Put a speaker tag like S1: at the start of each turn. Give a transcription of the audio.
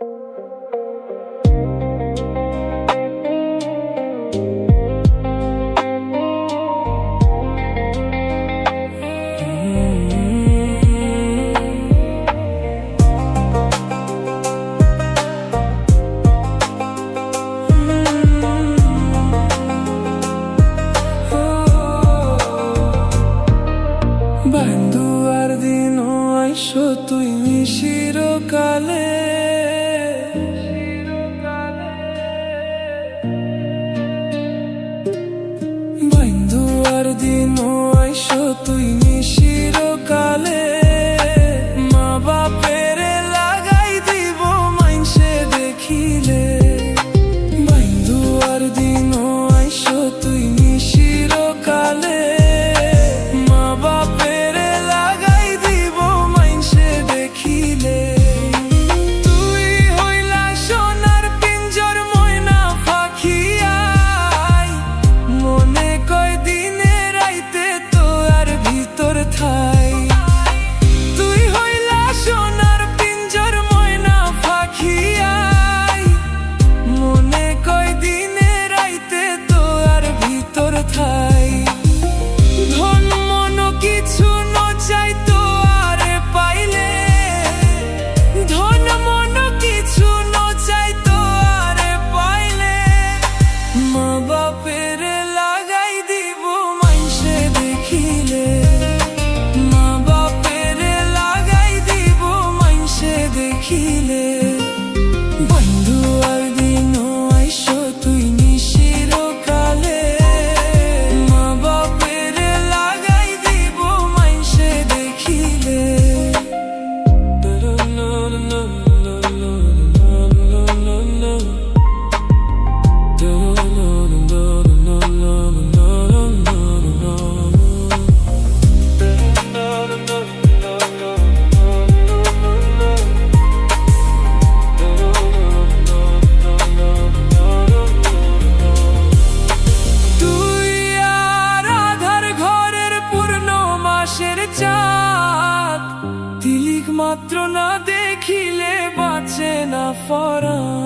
S1: বান্দুয়ার দিন আইসো তুই চিরকালে, বান্দুয়ার দিন আইসো তুই চিরকালে। মা বাপের লাগাই দিব মাইনসে দেখিলে, বান্দুয়ার দিন আইসো তুই চিরকালে। বান্দুয়ার দিন আইসো তুই চিরকালে, মা বাপের লাগাই দিব মাইনসে দেখিলে। চাঁদ তিলিক মাত্র না দেখিলে বাঁচে না ফরা।